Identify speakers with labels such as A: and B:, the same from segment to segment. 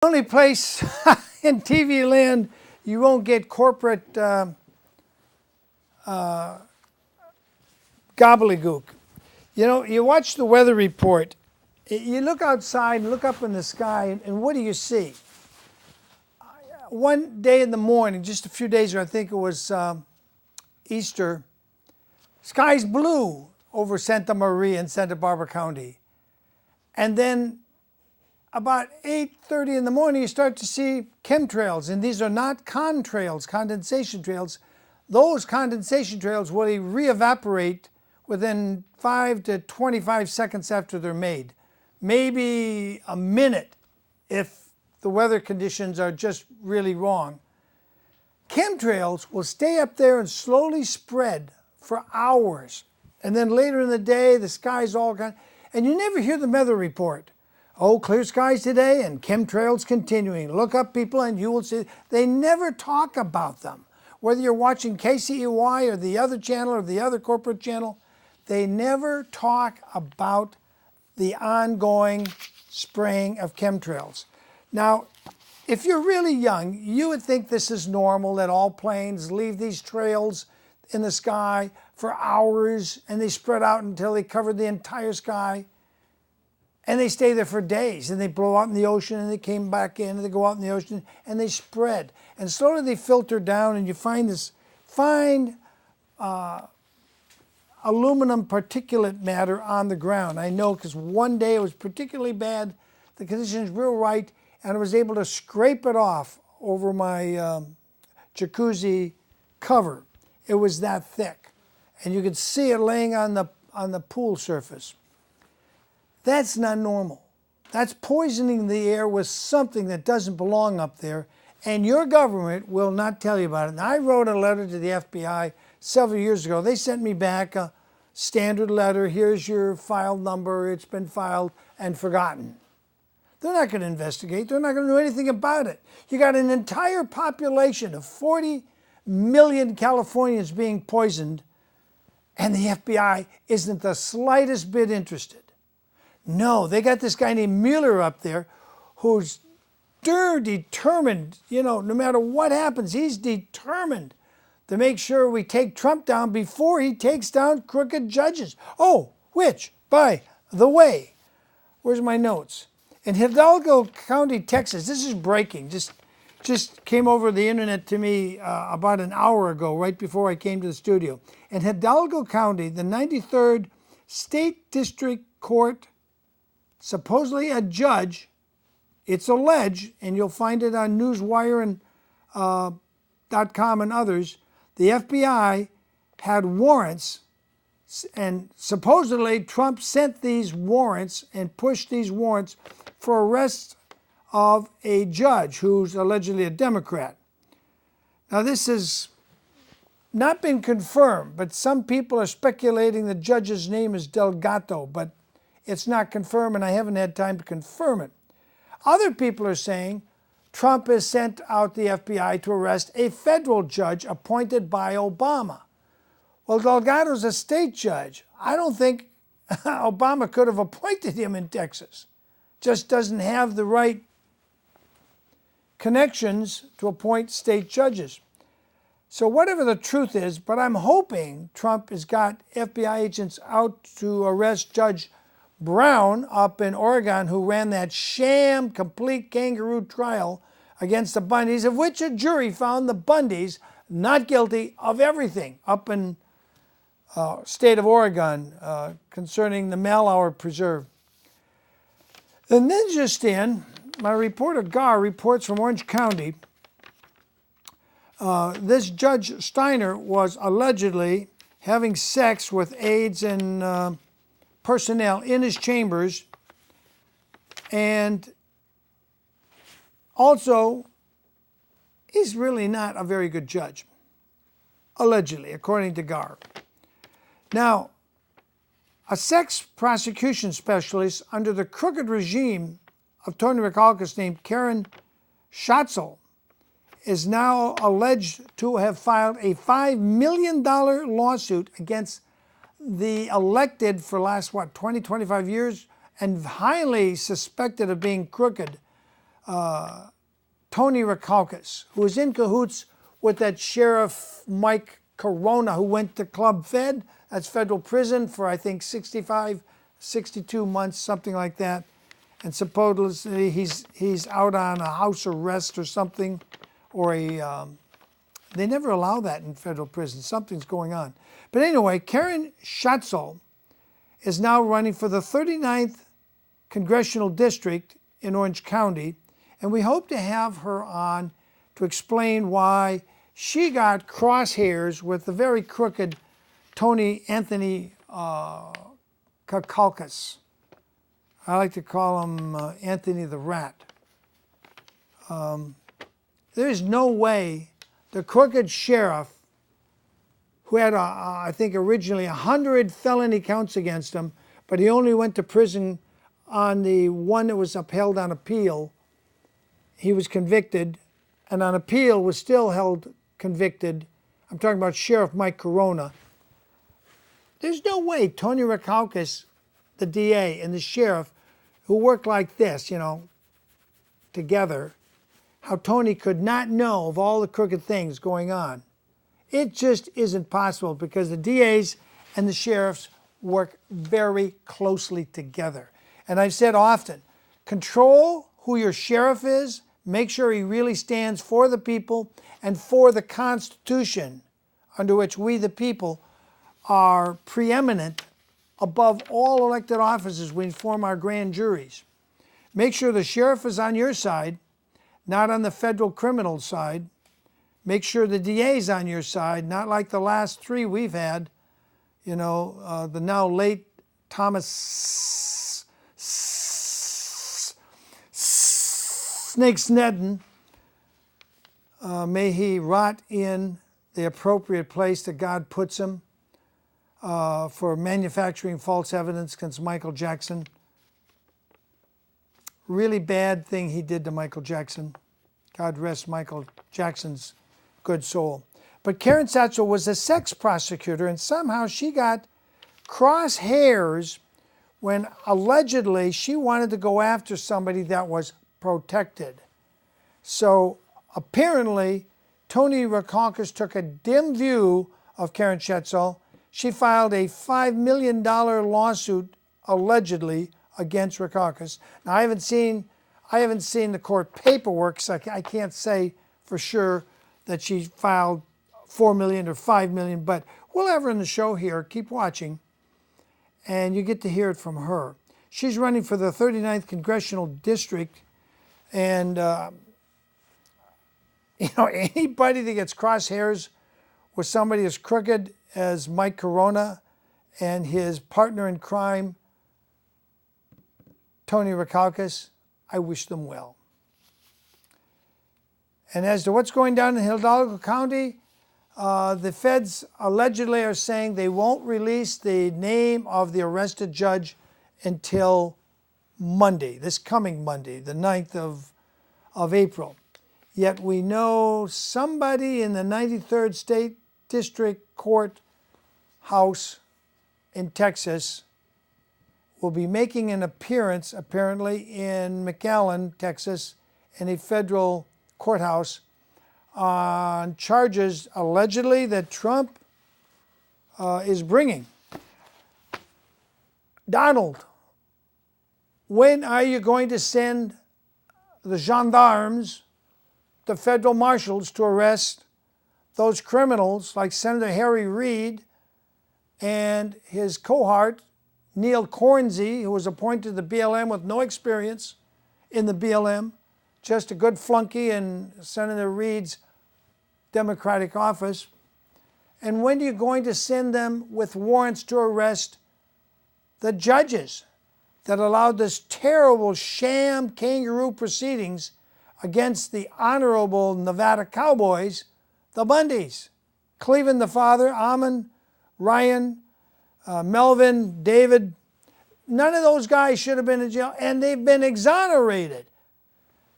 A: The only place in TV land you won't get corporate gobbledygook. You know, you watch the weather report, you look outside and look up in the sky, and what do you see? One day in the morning, just a few days ago, I think it was Easter, sky's blue over Santa Maria in Santa Barbara County. And then about 8:30 in the morning, you start to see chemtrails, and these are not contrails, condensation trails. Those condensation trails will re-evaporate within 5 to 25 seconds after they're made. Maybe a minute if the weather conditions are just really wrong. Chemtrails will stay up there and slowly spread for hours. And then later in the day, the sky's all gone. And you never hear the weather report. Oh, clear skies today and chemtrails continuing. Look up, people, and you will see. They never talk about them. Whether you're watching KCEY or the other channel or the other corporate channel, they never talk about the ongoing spraying of chemtrails. Now, if you're really young, you would think this is normal, that all planes leave these trails in the sky for hours and they spread out until they cover the entire sky. And they stay there for days, and they blow out in the ocean, and they came back in, and they go out in the ocean, and they spread. And slowly they filter down, and you find this fine aluminum particulate matter on the ground. I know because one day it was particularly bad, the conditions were right, and I was able to scrape it off over my jacuzzi cover. It was that thick, and you could see it laying on the pool surface. That's not normal. That's poisoning the air with something that doesn't belong up there, and your government will not tell you about it. And I wrote a letter to the FBI several years ago. They sent me back a standard letter. Here's your file number. It's been filed and forgotten. They're not going to investigate. They're not going to do anything about it. You got an entire population of 40 million Californians being poisoned, and the FBI isn't the slightest bit interested. No, they got this guy named Mueller up there who's determined, no matter what happens, he's determined to make sure we take Trump down before he takes down crooked judges. Oh, which, by the way, where's my notes? In Hidalgo County, Texas, this is breaking, just came over the internet to me about an hour ago, right before I came to the studio. In Hidalgo County, the 93rd State District Court, supposedly a judge, it's alleged, and you'll find it on Newswire and .com and others, the FBI had warrants, and supposedly Trump sent these warrants and pushed these warrants for arrest of a judge who's allegedly a Democrat. Now, this has not been confirmed, but some people are speculating the judge's name is Delgado, but it's not confirmed, and I haven't had time to confirm it. Other people are saying Trump has sent out the FBI to arrest a federal judge appointed by Obama. Well, Delgado's a state judge. I don't think Obama could have appointed him in Texas. Just doesn't have the right connections to appoint state judges. So whatever the truth is, but I'm hoping Trump has got FBI agents out to arrest Judge Brown up in Oregon, who ran that sham complete kangaroo trial against the Bundys, of which a jury found the Bundys not guilty of everything up in state of Oregon concerning the Malauer Preserve. And then just in, my reporter Gar reports from Orange County, this Judge Steiner was allegedly having sex with aides and personnel in his chambers, and also he's really not a very good judge, allegedly, according to Gar. Now, a sex prosecution specialist under the crooked regime of Tony Rakalkas named Karen Schatzel is now alleged to have filed a $5 million lawsuit against the elected for last, 20, 25 years, and highly suspected of being crooked Tony Rackauckus, who was in cahoots with that Sheriff Mike Corona, who went to Club Fed, that's federal prison for I think 65, 62 months, something like that. And supposedly he's out on a house arrest or something, or they never allow that in federal prison. Something's going on. But anyway, Karen Schatzel is now running for the 39th Congressional District in Orange County, and we hope to have her on to explain why she got crosshairs with the very crooked Anthony Kakalkas. I like to call him Anthony the Rat. There's no way the crooked sheriff, who had, I think, originally 100 felony counts against him, but he only went to prison on the one that was upheld on appeal. He was convicted, and on appeal was still held convicted. I'm talking about Sheriff Mike Corona. There's no way Tony Rackauckus, the DA, and the sheriff, who worked like this, together, how Tony could not know of all the crooked things going on. It just isn't possible because the DAs and the sheriffs work very closely together. And I've said often, control who your sheriff is, make sure he really stands for the people and for the Constitution, under which we the people are preeminent above all elected offices. We form our grand juries. Make sure the sheriff is on your side, not on the federal criminal side. Make sure the DA is on your side, not like the last three we've had, the now late Thomas Snake Sneddon. May he rot in the appropriate place that God puts him for manufacturing false evidence against Michael Jackson. Really bad thing he did to Michael Jackson. God rest Michael Jackson's good soul. But Karen Schatzel was a sex prosecutor, and somehow she got crosshairs when allegedly she wanted to go after somebody that was protected. So apparently, Tony Rackauckus took a dim view of Karen Schatzel. She filed a $5 million lawsuit, allegedly, against Rackauckus. Now, I haven't seen the court paperwork, so I can't say for sure that she filed $4 million or $5 million, but we'll have her in the show here. Keep watching, and you get to hear it from her. She's running for the 39th Congressional District, and anybody that gets crosshairs with somebody as crooked as Mike Corona and his partner in crime, Tony Rackauckus, I wish them well. And as to what's going down in Hidalgo County, the feds allegedly are saying they won't release the name of the arrested judge until Monday, this coming Monday, the 9th of April. Yet we know somebody in the 93rd State District Court House in Texas will be making an appearance, apparently, in McAllen, Texas, in a federal courthouse on charges, allegedly, that Trump is bringing. Donald, when are you going to send the gendarmes, the federal marshals, to arrest those criminals like Senator Harry Reid and his cohort, Neil Cornsey, who was appointed to the BLM with no experience in the BLM, just a good flunky in Senator Reid's Democratic office? And when are you going to send them with warrants to arrest the judges that allowed this terrible sham kangaroo proceedings against the honorable Nevada Cowboys, the Bundys? Cleveland the father, Amon, Ryan, Melvin, David, none of those guys should have been in jail, and they've been exonerated.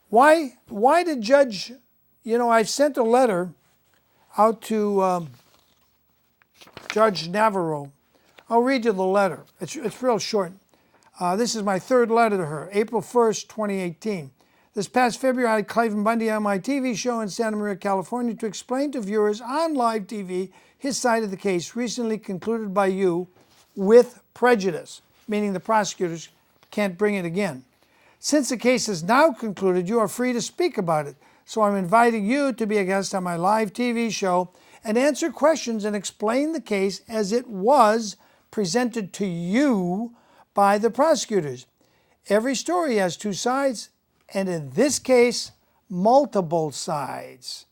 A: Why did Judge, I sent a letter out to Judge Navarro. I'll read you the letter. It's real short. This is my third letter to her, April 1st, 2018. This past February, I had Cliven Bundy on my TV show in Santa Maria, California, to explain to viewers on live TV his side of the case, recently concluded by you with prejudice, meaning the prosecutors can't bring it again. Since the case is now concluded, you are free to speak about it. So I'm inviting you to be a guest on my live TV show and answer questions and explain the case as it was presented to you by the prosecutors. Every story has two sides, and in this case, multiple sides.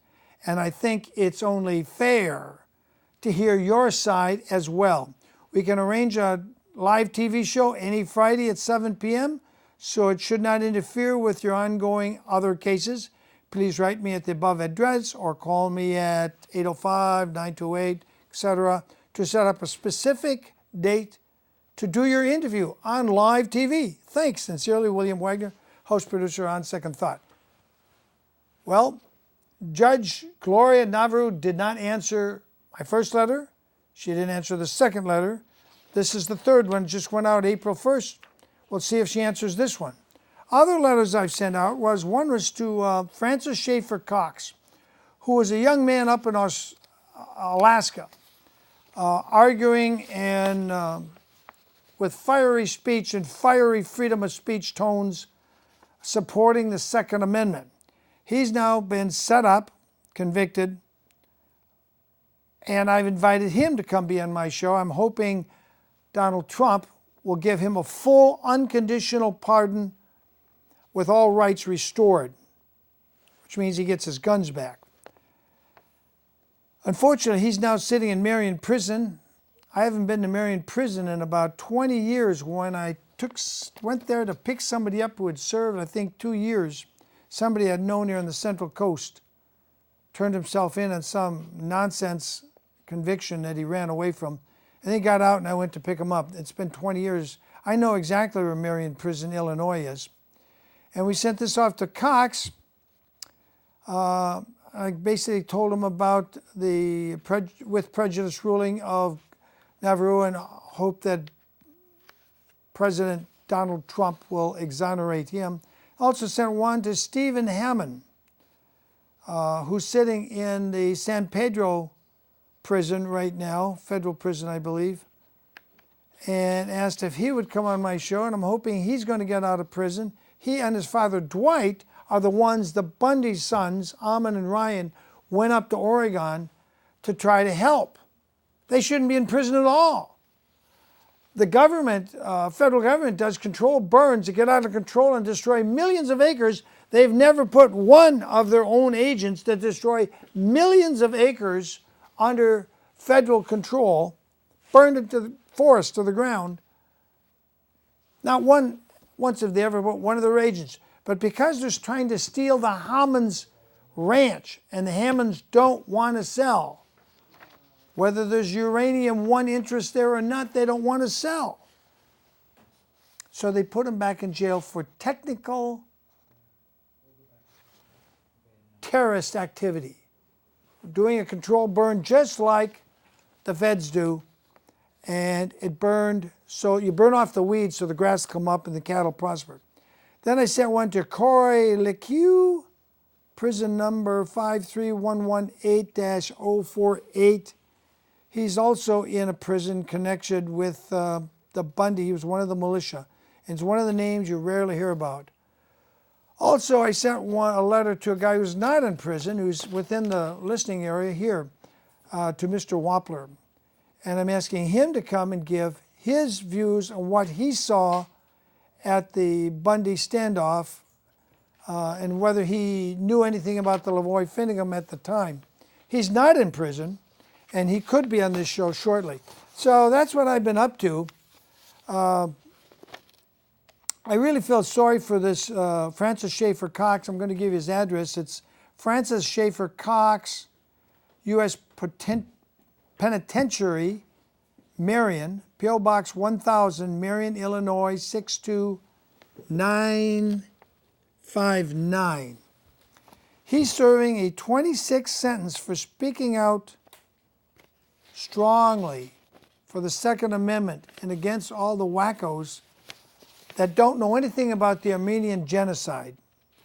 A: And I think it's only fair to hear your side as well. We can arrange a live TV show any Friday at 7 p.m., so it should not interfere with your ongoing other cases. Please write me at the above address or call me at 805-928, etc. to set up a specific date to do your interview on live TV. Thanks. Sincerely, William Wagner, host producer on Second Thought. Well, Judge Gloria Navarro did not answer my first letter. She didn't answer the second letter. This is the third one, just went out April 1st. We'll see if she answers this one. Other letters I've sent out one was to Francis Schaefer Cox, who was a young man up in Alaska, arguing and with fiery speech and fiery freedom of speech tones, supporting the Second Amendment. He's now been set up, convicted, and I've invited him to come be on my show. I'm hoping Donald Trump will give him a full unconditional pardon with all rights restored, which means he gets his guns back. Unfortunately, he's now sitting in Marion Prison. I haven't been to Marion Prison in about 20 years. When I went there to pick somebody up who had served, I think, 2 years, somebody I'd known here on the Central Coast turned himself in on some nonsense conviction that he ran away from. And he got out and I went to pick him up. It's been 20 years. I know exactly where Marion Prison, Illinois is. And we sent this off to Cox. I basically told him about the with prejudice ruling of Navarro and hope that President Donald Trump will exonerate him. Also sent one to Stephen Hammond, who's sitting in the San Pedro prison right now, federal prison, I believe, and asked if he would come on my show, and I'm hoping he's going to get out of prison. He and his father, Dwight, are the ones, the Bundy sons, Amon and Ryan, went up to Oregon to try to help. They shouldn't be in prison at all. The government, federal government, does controlled burns that get out of control and destroy millions of acres. They've never put one of their own agents to destroy millions of acres under federal control, burned into the forest to the ground. Not once have they ever put one of their agents. But because they're trying to steal the Hammonds ranch, and the Hammonds don't want to sell, whether there's uranium one interest there or not, they don't want to sell. So they put him back in jail for technical terrorist activity, doing a controlled burn just like the feds do, and it burned. So you burn off the weeds so the grass come up and the cattle prosper. Then I sent one to Corey LeCue, prison number 53118-048. He's also in a prison connected with the Bundy. He was one of the militia. And it's one of the names you rarely hear about. Also, I sent a letter to a guy who's not in prison, who's within the listening area here, to Mr. Wappler. And I'm asking him to come and give his views on what he saw at the Bundy standoff and whether he knew anything about the Lavoy Finnegan at the time. He's not in prison, and he could be on this show shortly. So that's what I've been up to. I really feel sorry for this Francis Schaefer Cox. I'm going to give you his address. It's Francis Schaefer Cox, U.S. Penitentiary, Marion, P.O. Box 1000, Marion, Illinois, 62959. He's serving a 26 sentence for speaking out strongly for the Second Amendment and against all the wackos that don't know anything about the Armenian genocide.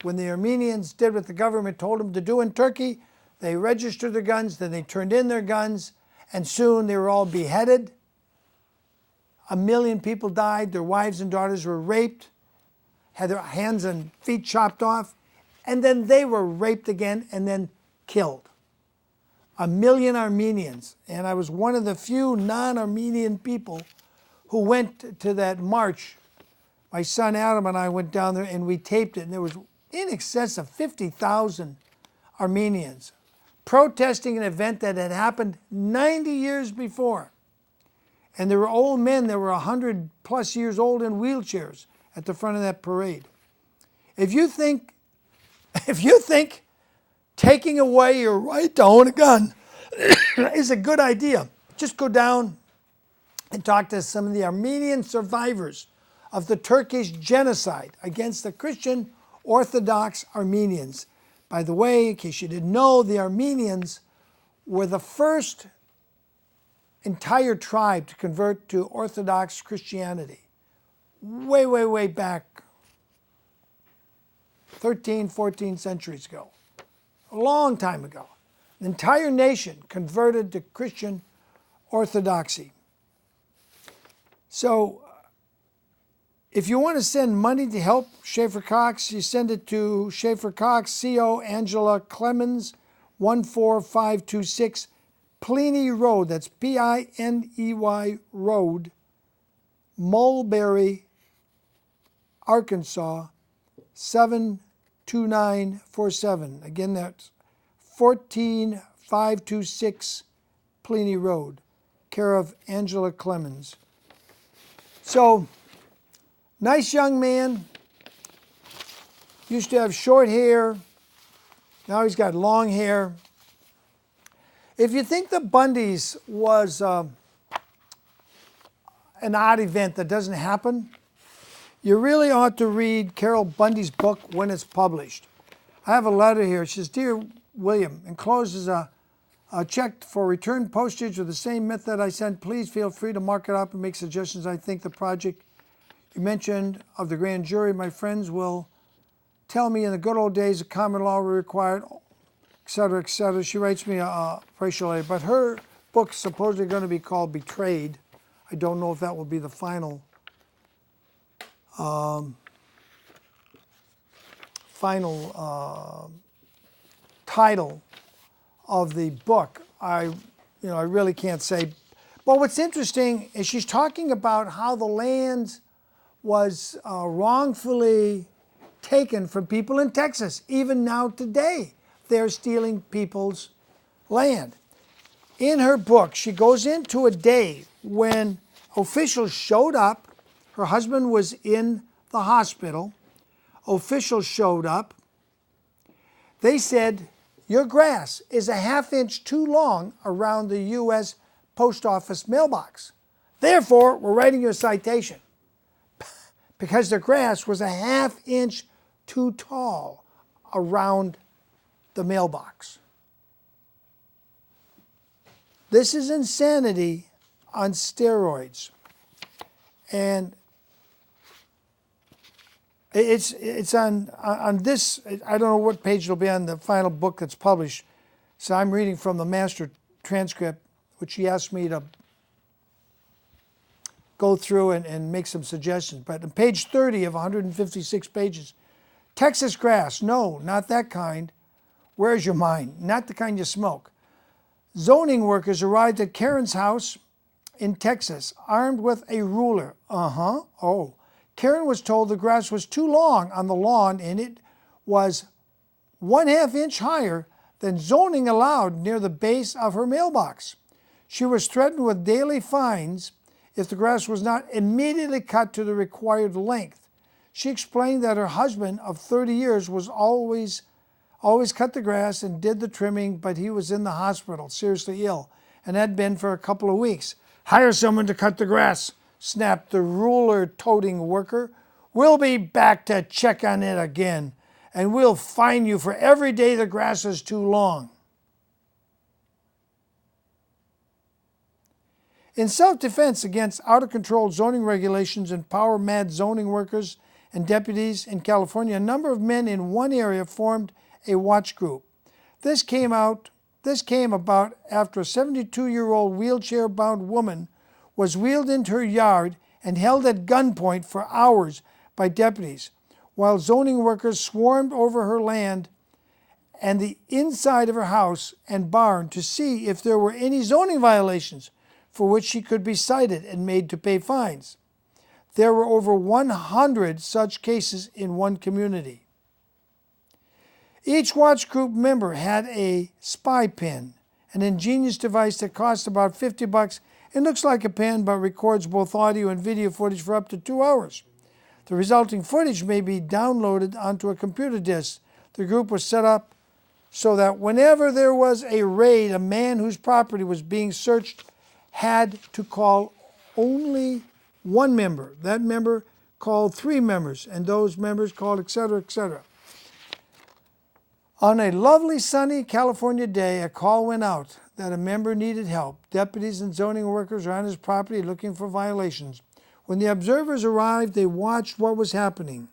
A: when the Armenians did what the government told them to do in Turkey, they registered their guns, then they turned in their guns, and soon they were all beheaded. 1 million people died, their wives and daughters were raped, had their hands and feet chopped off, and then they were raped again and then killed. 1 million Armenians, and I was one of the few non-Armenian people who went to that march. My son Adam and I went down there and we taped it, and there was in excess of 50,000 Armenians protesting an event that had happened 90 years before. And there were old men that were 100 plus years old in wheelchairs at the front of that parade. If you think taking away your right to own a gun is a good idea, just go down and talk to some of the Armenian survivors of the Turkish genocide against the Christian Orthodox Armenians. By the way, in case you didn't know, the Armenians were the first entire tribe to convert to Orthodox Christianity. Way back, 13, 14 centuries ago. A long time ago. An entire nation converted to Christian Orthodoxy. So, if you want to send money to help Schaefer Cox, you send it to Schaefer Cox, CO Angela Clemens, 14526 Pliny Road. That's Piney Road, Mulberry, Arkansas, 72947. Again, that's 14526 Pliny Road, care of Angela Clemens. So, nice young man, used to have short hair, now he's got long hair. If you think the Bundys was an odd event that doesn't happen, you really ought to read Carol Bundy's book when it's published. I have a letter here. It says, Dear William, encloses a check for return postage with the same method I sent. Please feel free to mark it up and make suggestions. I think the project you mentioned of the grand jury, my friends will tell me in the good old days of common law were required, etc., etc. She writes me a racial letter, but her book's supposedly going to be called Betrayed. I don't know if that will be the final title of the book. I really can't say. But what's interesting is she's talking about how the land was wrongfully taken from people in Texas. Even now today, they're stealing people's land. In her book, she goes into a day when officials showed up. Her husband was in the hospital. Officials showed up. They said, your grass is a ½ inch too long around the U.S. Post Office mailbox. Therefore, we're writing you a citation. Because the grass was a ½ inch too tall around the mailbox. This is insanity on steroids. And it's on this, I don't know what page it'll be on the final book that's published. So I'm reading from the master transcript, which she asked me to go through and make some suggestions. But on page 30 of 156 pages, Texas grass, no, not that kind. Where's your mind? Not the kind you smoke. Zoning workers arrived at Karen's house in Texas, armed with a ruler. Oh. Karen was told the grass was too long on the lawn and it was 1/2 inch higher than zoning allowed near the base of her mailbox. She was threatened with daily fines if the grass was not immediately cut to the required length. She explained that her husband of 30 years was always cut the grass and did the trimming, but he was in the hospital, seriously ill, and had been for a couple of weeks. Hire someone to cut the grass, snapped the ruler-toting worker. We'll be back to check on it again, and we'll fine you for every day the grass is too long. In self-defense against out-of-control zoning regulations and power-mad zoning workers and deputies in California, a number of men in one area formed a watch group. This came about after a 72-year-old wheelchair-bound woman was wheeled into her yard and held at gunpoint for hours by deputies, while zoning workers swarmed over her land and the inside of her house and barn to see if there were any zoning violations for which she could be cited and made to pay fines. There were over 100 such cases in one community. Each watch group member had a spy pen, an ingenious device that costs about $50 and looks like a pen but records both audio and video footage for up to 2 hours. The resulting footage may be downloaded onto a computer disk. The group was set up so that whenever there was a raid, a man whose property was being searched had to call only one member. That member called 3 members, and those members called, etc., etc. On a lovely sunny California day, a call went out that a member needed help. Deputies and zoning workers were on his property looking for violations. When the observers arrived, they watched what was happening.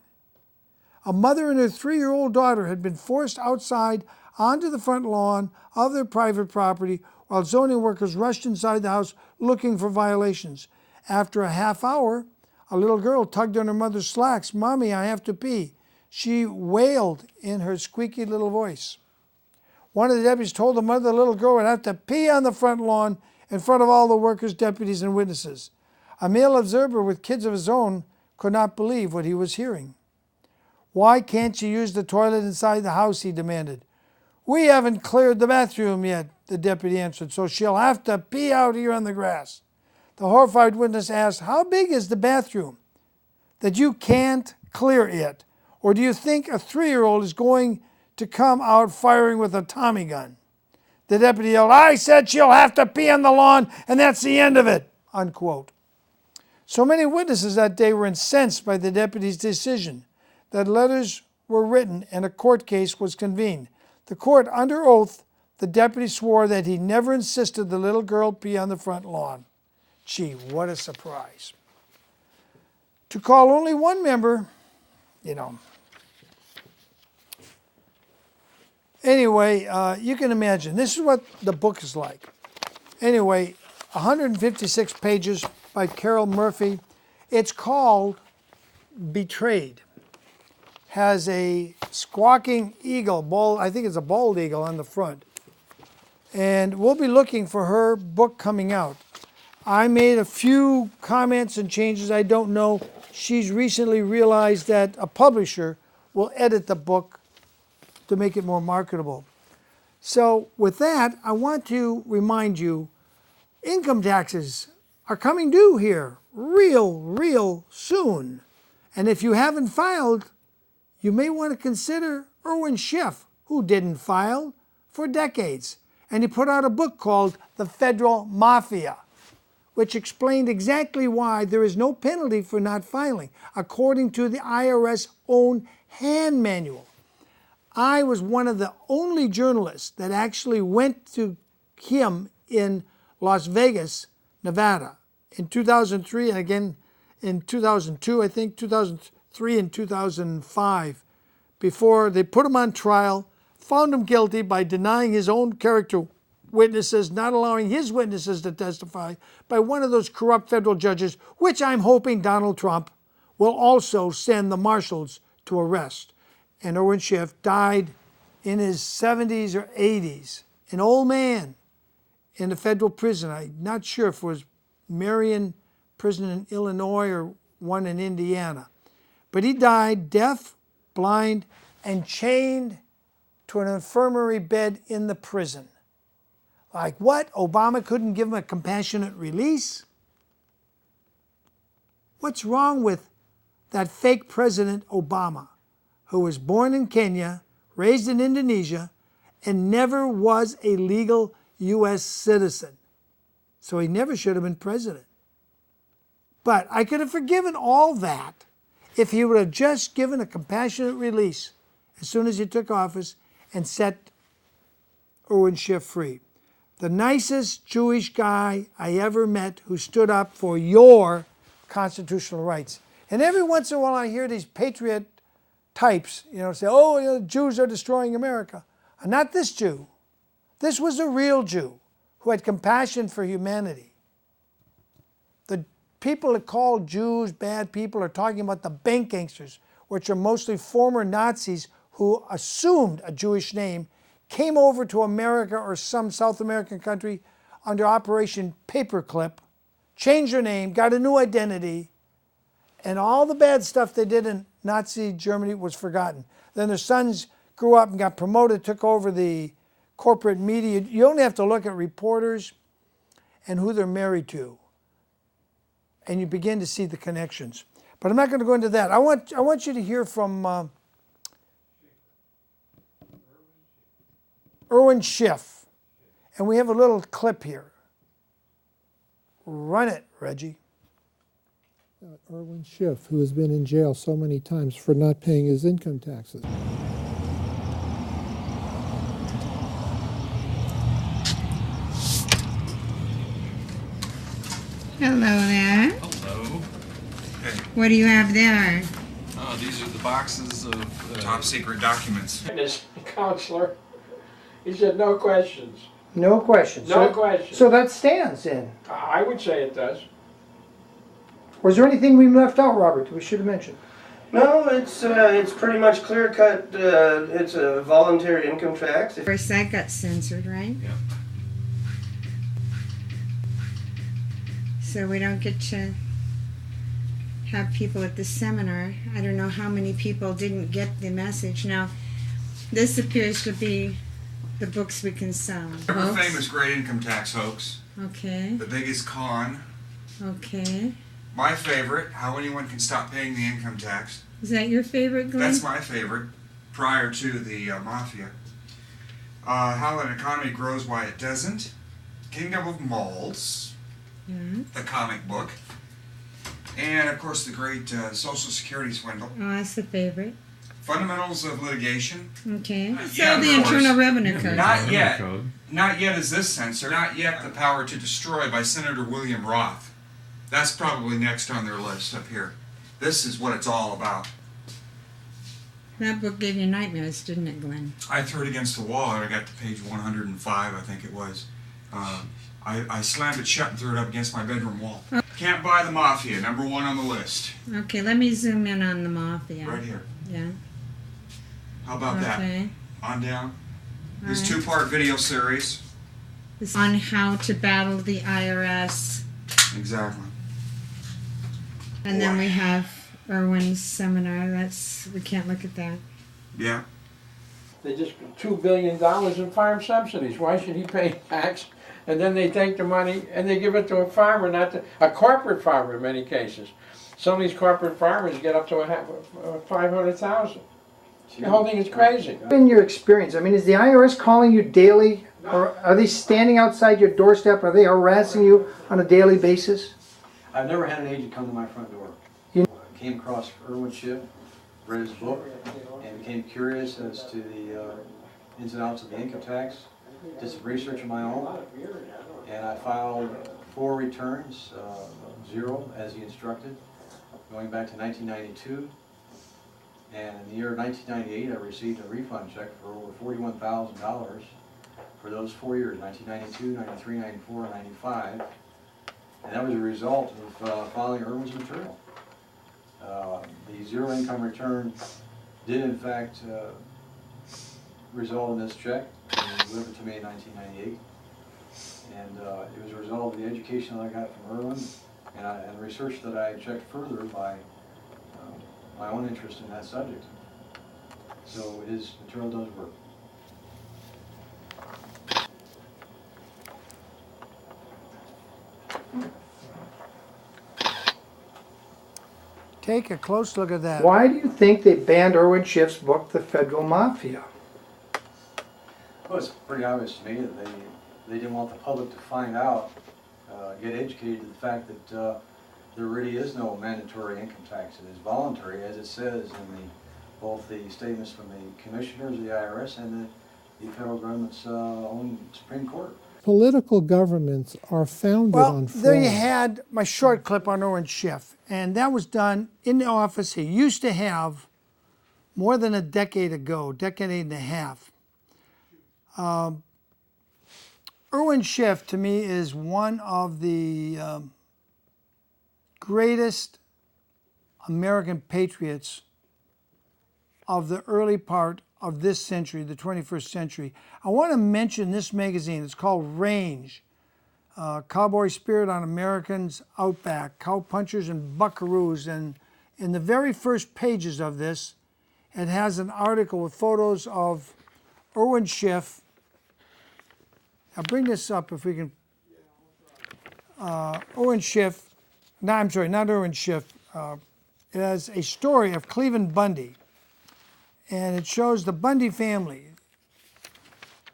A: A mother and her 3-year-old daughter had been forced outside onto the front lawn of their private property while zoning workers rushed inside the house looking for violations. After a half hour, a little girl tugged on her mother's slacks. "Mommy, I have to pee," she wailed in her squeaky little voice. One of the deputies told the mother the little girl would have to pee on the front lawn in front of all the workers, deputies, and witnesses. A male observer with kids of his own could not believe what he was hearing. "Why can't you use the toilet inside the house?" he demanded. "We haven't cleared the bathroom yet," the deputy answered, "so she'll have to pee out here on the grass." The horrified witness asked, "How big is the bathroom that you can't clear it? Or do you think a 3-year-old is going to come out firing with a Tommy gun?" The deputy yelled, "I said she'll have to pee on the lawn, and that's the end of it," unquote. So many witnesses that day were incensed by the deputy's decision that letters were written and a court case was convened. The court, under oath, the deputy swore that he never insisted the little girl pee on the front lawn. Gee, what a surprise. To call only one member, Anyway, you can imagine. This is what the book is like. Anyway, 156 pages by Carol Murphy. It's called Betrayed. Has a squawking eagle, I think it's a bald eagle on the front. And we'll be looking for her book coming out. I made a few comments and changes. I don't know. She's recently realized that a publisher will edit the book to make it more marketable. So with that, I want to remind you, income taxes are coming due here real soon. And if you haven't filed, you may want to consider Irwin Schiff, who didn't file for decades. And he put out a book called The Federal Mafia, which explained exactly why there is no penalty for not filing, according to the IRS own hand manual. I was one of the only journalists that actually went to him in Las Vegas, Nevada, in 2003 and again in 2002, I think 2003 and 2005, before they put him on trial, found him guilty by denying his own character witnesses, not allowing his witnesses to testify, by one of those corrupt federal judges, which I'm hoping Donald Trump will also send the marshals to arrest. And Irwin Schiff died in his 70s or 80s, an old man in a federal prison. I'm not sure if it was Marion prison in Illinois or one in Indiana. But he died deaf, blind, and chained to an infirmary bed in the prison. Like what? Obama couldn't give him a compassionate release? What's wrong with that fake President Obama, who was born in Kenya, raised in Indonesia, and never was a legal U.S. citizen? So he never should have been president. But I could have forgiven all that if he would have just given a compassionate release as soon as he took office and set Irwin Schiff free. The nicest Jewish guy I ever met who stood up for your constitutional rights. And every once in a while I hear these patriot types, say, oh, Jews are destroying America. Not this Jew. This was a real Jew who had compassion for humanity. The people that call Jews bad people are talking about the bank gangsters, which are mostly former Nazis who assumed a Jewish name, came over to America or some South American country under Operation Paperclip, changed their name, got a new identity, and all the bad stuff they did in Nazi Germany was forgotten. Then their sons grew up and got promoted, took over the corporate media. You only have to look at reporters and who they're married to, and you begin to see the connections. But I'm not going to go into that. I want you to hear from Irwin Schiff, and we have a little clip here. Run it, Reggie.
B: Irwin Schiff, who has been in jail so many times for not paying his income taxes.
C: Hello there.
D: Hello. Hey.
C: What do you have there?
D: Oh, these are the boxes of top secret documents.
E: This counselor, he said no questions.
A: No questions.
E: No questions.
A: So that stands in.
E: I would say it does.
A: Was there anything we left out, Robert, that we should have mentioned?
F: No, it's pretty much clear cut. It's a voluntary income tax.
C: Of course, that got censored, right?
D: Yeah.
C: So we don't get to have people at the seminar. I don't know how many people didn't get the message. Now, this appears to be the books we can sell.
D: Ever
C: Books?
D: famous great income tax hoax.
C: Okay,
D: The biggest con.
C: okay.
D: My favorite, how anyone can stop paying the income tax.
C: Is that your favorite, Glenn?
D: That's my favorite, prior to the mafia. How an economy grows, why it doesn't. Kingdom of Moles,
C: Yeah.
D: the comic book. And, of course, the great Social Security swindle.
C: Oh, that's the favorite.
D: Fundamentals of litigation.
C: Okay. So
D: Yeah,
C: the
D: of course.
C: Internal Revenue Code.
D: Not yet. Not yet is this censored. Not yet the power to destroy by Senator William Roth. That's probably next on their list up here. This is what it's all about.
C: That book gave you nightmares, didn't it, Glenn?
D: I threw it against the wall and I got to page 105, I think it was. I slammed it shut and threw it up against my bedroom wall. Can't buy the mafia, number one on the list.
C: Okay, let me zoom in on the mafia.
D: Right here.
C: Yeah.
D: How about that?
C: Okay.
D: On down.
C: All
D: This
C: right.
D: two-part video series.
C: This on how to battle the IRS.
D: Exactly.
C: And then we have Irwin's seminar. We can't look at that.
D: Yeah.
E: They just $2 billion in farm subsidies. Why should he pay tax? And then they take the money and they give it to a farmer, not to a corporate farmer in many cases. Some of these corporate farmers get up to 500,000. The whole thing is crazy.
A: In your experience, I mean, is the IRS calling you daily? Or are they standing outside your doorstep? Are they harassing you on a daily basis?
G: I've never had an agent come to my front door.
A: You-
G: I came across Irwin Schiff, read his book, and became curious as to the ins and outs of the income tax. Did some research of my own, and I filed 4 returns, 0 as he instructed, going back to 1992. And in the year 1998, I received a refund check for over $41,000 for those 4 years, 1992, 93, 94, and 95. And that was a result of following Irwin's material. The zero income return did in fact result in this check, and it was delivered to me in 1998. And it was a result of the education that I got from Irwin and research that I checked further by my own interest in that subject. So his material does work.
A: Take a close look at that. Why do you think they banned Irwin Schiff's book, The Federal Mafia?
G: Well, it's pretty obvious to me that they didn't want the public to find out, get educated to the fact that there really is no mandatory income tax. It is voluntary, as it says in both the statements from the commissioners of the IRS and the federal government's own Supreme Court.
B: Political governments are founded
A: Well,
B: on fraud.
A: there you had my short clip on Irwin Schiff. And that was done in the office he used to have more than a decade ago, decade and a half. Irwin Schiff, to me, is one of the greatest American patriots of the early part of this century, the 21st century. I want to mention this magazine. It's called Range, Cowboy Spirit on Americans Outback, Cowpunchers and Buckaroos. And in the very first pages of this, it has an article with photos of Irwin Schiff. I'll bring this up if we can. Irwin Schiff, no, I'm sorry, not Irwin Schiff. It has a story of Cleveland Bundy, and it shows the Bundy family.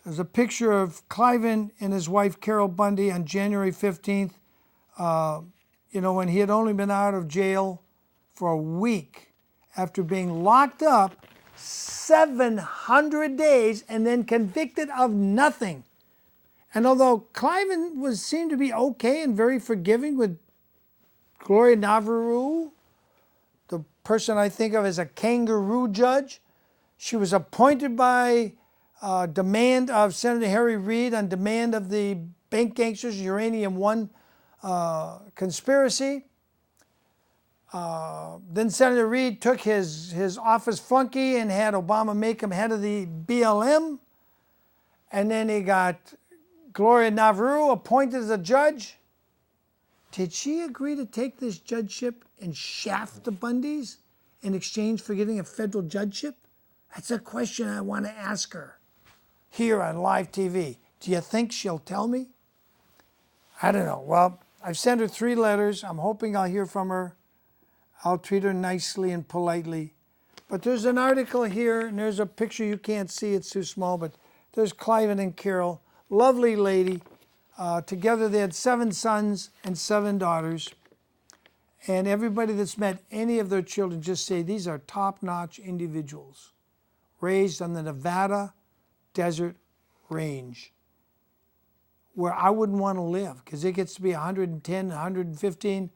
A: There's a picture of Cliven and his wife Carol Bundy on January 15th, when he had only been out of jail for a week after being locked up 700 days and then convicted of nothing. And although Cliven seemed to be okay and very forgiving with Gloria Navarro, the person I think of as a kangaroo judge, she was appointed by demand of Senator Harry Reid on demand of the bank gangsters, Uranium One conspiracy. Then Senator Reid took his office flunky and had Obama make him head of the BLM. And then he got Gloria Navarro appointed as a judge. Did she agree to take this judgeship and shaft the Bundys in exchange for getting a federal judgeship? That's a question I want to ask her here on live TV. Do you think she'll tell me? I don't know. Well, I've sent her 3 letters. I'm hoping I'll hear from her. I'll treat her nicely and politely. But there's an article here, and there's a picture you can't see. It's too small, but there's Cliven and Carol. Lovely lady. Together they had 7 sons and 7 daughters. And everybody that's met any of their children just say these are top-notch individuals raised on the Nevada Desert Range, where I wouldn't want to live because it gets to be 110, 115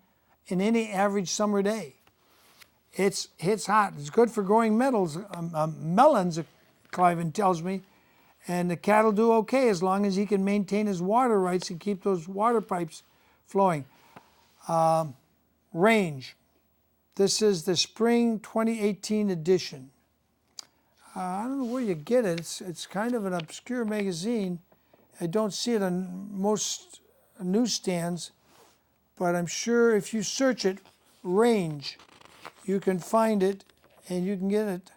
A: in any average summer day. It's hot. It's good for growing melons, Cliven tells me. And the cattle do okay as long as he can maintain his water rights and keep those water pipes flowing. Range. This is the spring 2018 edition. I don't know where you get it. It's kind of an obscure magazine. I don't see it on most newsstands, but I'm sure if you search it, Range, you can find it and you can get it.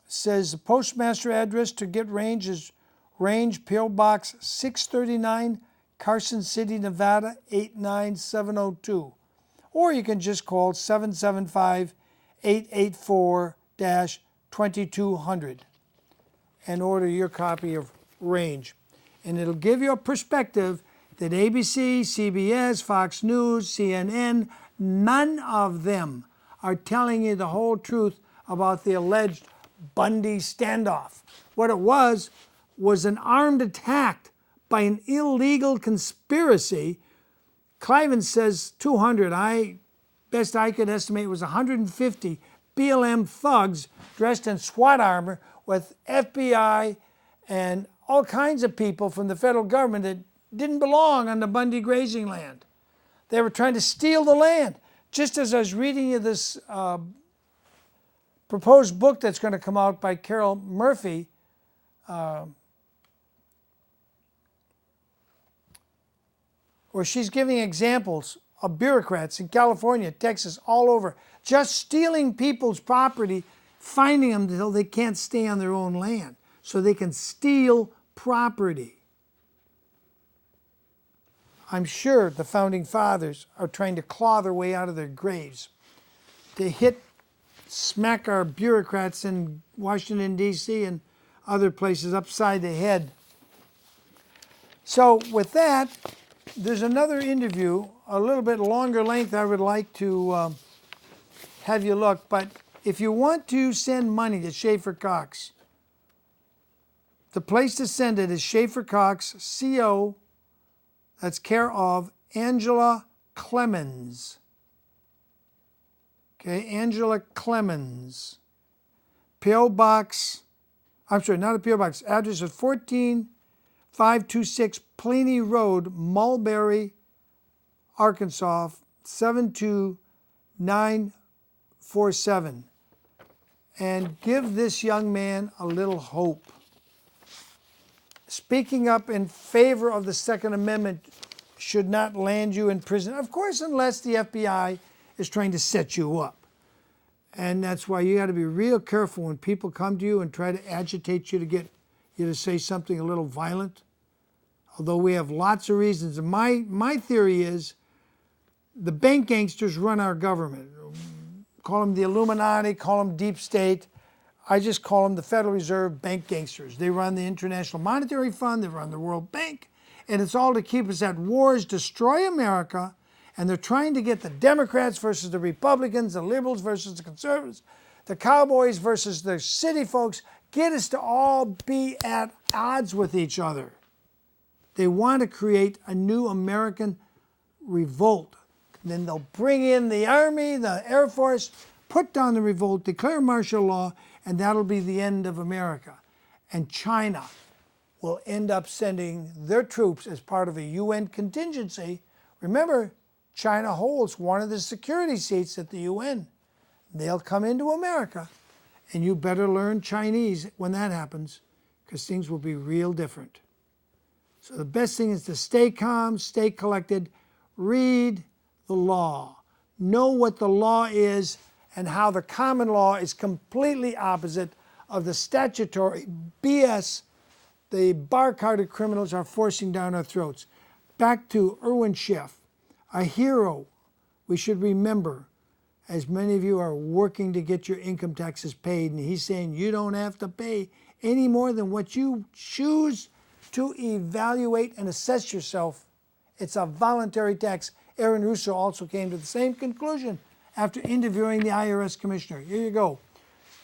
A: Says the postmaster address to get Range is Range, P.O. Box 639, Carson City, Nevada 89702. Or you can just call 775-884-2200 and order your copy of Range. And it'll give you a perspective that ABC, CBS, Fox News, CNN, none of them are telling you the whole truth about the alleged Bundy standoff. What it was an armed attack by an illegal conspiracy. Cliven says 200. Best I could estimate was 150 BLM thugs dressed in SWAT armor with FBI and all kinds of people from the federal government that didn't belong on the Bundy grazing land. They were trying to steal the land. Just as I was reading you this proposed book that's going to come out by Carol Murphy, where she's giving examples of bureaucrats in California, Texas, all over, just stealing people's property, finding them until they can't stay on their own land, so they can steal property. I'm sure the founding fathers are trying to claw their way out of their graves, to smack our bureaucrats in Washington, D.C. and other places upside the head. So with that, there's another interview, a little bit longer length I would like to have you look. But if you want to send money to Schaefer Cox, the place to send it is Schaefer Cox, CO, that's care of Angela Clemens. Okay, Angela Clemens. P.O. Box, I'm sorry, not a P.O. Box. Address is 14526 Pliny Road, Mulberry, Arkansas, 72947. And give this young man a little hope. Speaking up in favor of the Second Amendment should not land you in prison. Of course, unless the FBI is trying to set you up. And that's why you got to be real careful when people come to you and try to agitate you to get you to say something a little violent. Although we have lots of reasons. And my theory is the bank gangsters run our government. Call them the Illuminati, call them deep state. I just call them the Federal Reserve bank gangsters. They run the International Monetary Fund, they run the World Bank, and it's all to keep us at wars, destroy America, and they're trying to get the Democrats versus the Republicans, the liberals versus the conservatives, the cowboys versus the city folks, get us to all be at odds with each other. They want to create a new American revolt. Then they'll bring in the Army, the Air Force, put down the revolt, declare martial law, and that'll be the end of America. And China will end up sending their troops as part of a UN contingency. Remember, China holds one of the security seats at the UN. They'll come into America, and you better learn Chinese when that happens, because things will be real different. So the best thing is to stay calm, stay collected, read the law, know what the law is, and how the common law is completely opposite of the statutory BS the bar-carded criminals are forcing down our throats. Back to Irwin Schiff, a hero we should remember, as many of you are working to get your income taxes paid, and he's saying you don't have to pay any more than what you choose to evaluate and assess yourself. It's a voluntary tax. Aaron Russo also came to the same conclusion after interviewing the IRS commissioner. Here you go.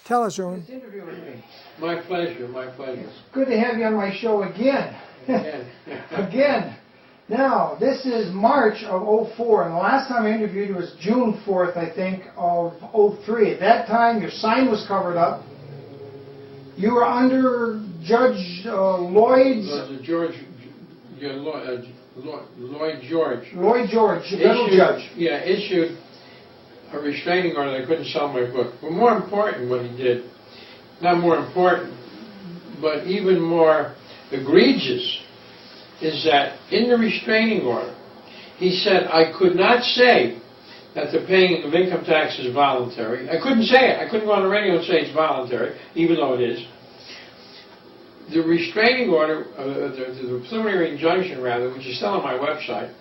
A: Tell us, Erwin.
E: This interview with me. My pleasure, my pleasure.
A: It's good to have you on my show again. Again. Now, this is March of '04, and the last time I interviewed you was June 4th, I think, of '03. At that time, your sign was covered up. You were under Judge Lloyd's...
E: Lloyd George.
A: Lloyd George, the federal judge.
E: Yeah, issued a restraining order that I couldn't sell my book. But more important, what he did, not more important, but even more egregious, is that in the restraining order, he said I could not say that the paying of income tax is voluntary. I couldn't say it. I couldn't go on the radio and say it's voluntary, even though it is. The restraining order, the preliminary injunction rather, which is still on my website,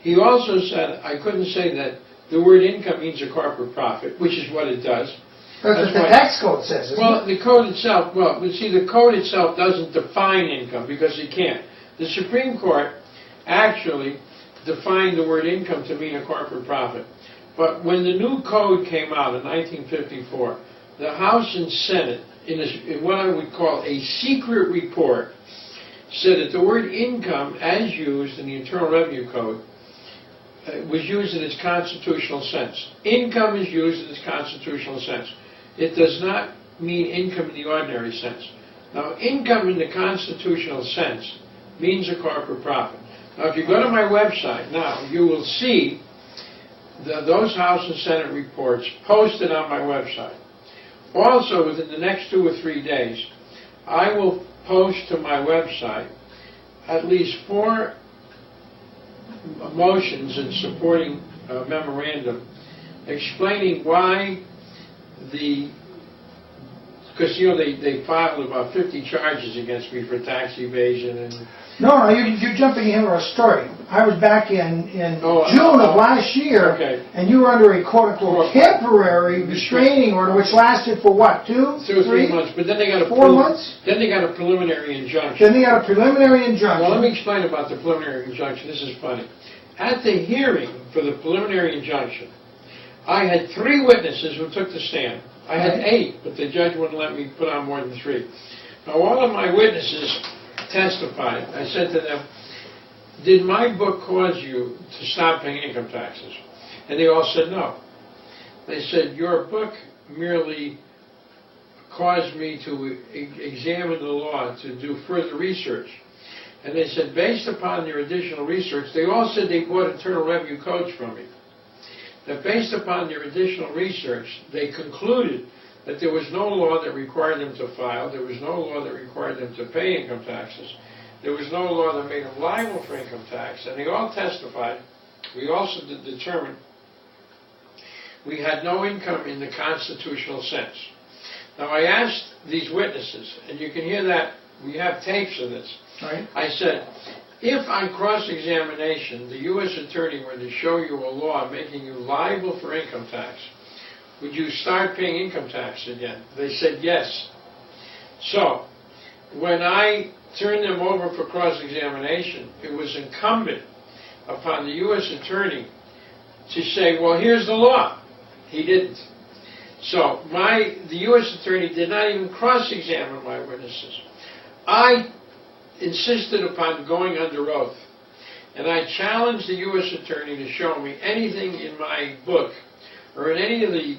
E: he also said I couldn't say that the word income means a corporate profit, which is what it does.
A: That's what the tax code says, isn't
E: well,
A: it?
E: the code itself, well, see, the code itself doesn't define income because it can't. The Supreme Court actually defined the word income to mean a corporate profit. But when the new code came out in 1954, the House and Senate, in what I would call a secret report, said that the word income, as used in the Internal Revenue Code, was used in its constitutional sense. Income is used in its constitutional sense. It does not mean income in the ordinary sense. Now, income in the constitutional sense means a corporate profit. Now, if you go to my website now, you will see those House and Senate reports posted on my website. Also, within the next 2 or 3 days, I will post to my website at least 4 motions in supporting a memorandum explaining why because you know they filed about 50 charges against me for tax evasion and...
A: No, you're jumping into a story. I was back in June of last year,
E: okay,
A: and you were under a quote-unquote temporary restraining order, which lasted for what, 2 or 3
E: months? But then they got a
A: 4 months?
E: Then they got a preliminary injunction.
A: Then they got a preliminary injunction.
E: Well, let me explain about the preliminary injunction. This is funny. At the hearing for the preliminary injunction, I had 3 witnesses who took the stand. I had 8, but the judge wouldn't let me put on more than 3. Now, all of my witnesses testified. I said to them, did my book cause you to stop paying income taxes? And they all said no. They said, your book merely caused me to examine the law, to do further research. And they said, based upon their additional research, they all said they bought Internal Revenue codes from me. That based upon their additional research, they concluded that there was no law that required them to file, there was no law that required them to pay income taxes, there was no law that made them liable for income tax, and they all testified. We also determined we had no income in the constitutional sense. Now I asked these witnesses, and you can hear that, we have tapes of this.
A: Right.
E: I said, if on cross-examination the U.S. Attorney were to show you a law making you liable for income tax, would you start paying income tax again? They said yes. So, when I turned them over for cross-examination, it was incumbent upon the U.S. Attorney to say, well, here's the law. He didn't. So, the U.S. Attorney did not even cross-examine my witnesses. I insisted upon going under oath, and I challenged the U.S. Attorney to show me anything in my book or in any of the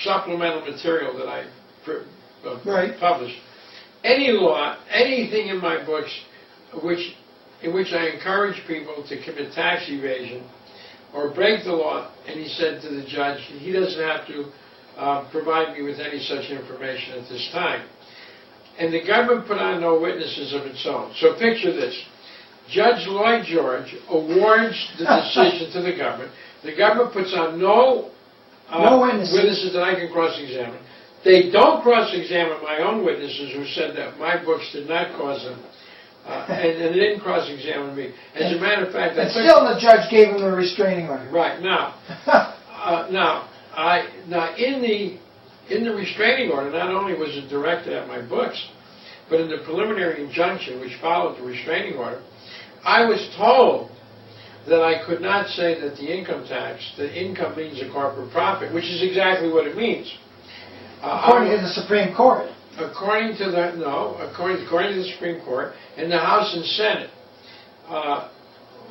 E: supplemental material that I published, any law, anything in my books in which I encourage people to commit tax evasion or break the law. And he said to the judge, he doesn't have to provide me with any such information at this time. And the government put on no witnesses of its own. So picture this. Judge Lloyd George awards the decision to the government. The government puts on no witnesses that I can cross-examine. They don't cross-examine my own witnesses who said that my books did not cause them. And they didn't cross-examine me. As a matter of fact,
A: And still the judge gave him a restraining order.
E: Right. Now, in the restraining order, not only was it directed at my books, but in the preliminary injunction which followed the restraining order, I was told that I could not say that the income means a corporate profit, which is exactly what it means.
A: According to the Supreme Court.
E: According to the Supreme Court and the House and Senate,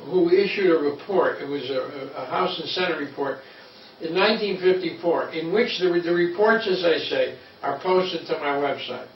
E: who issued a report. It was a House and Senate report in 1954, in which the reports, as I say, are posted to my website.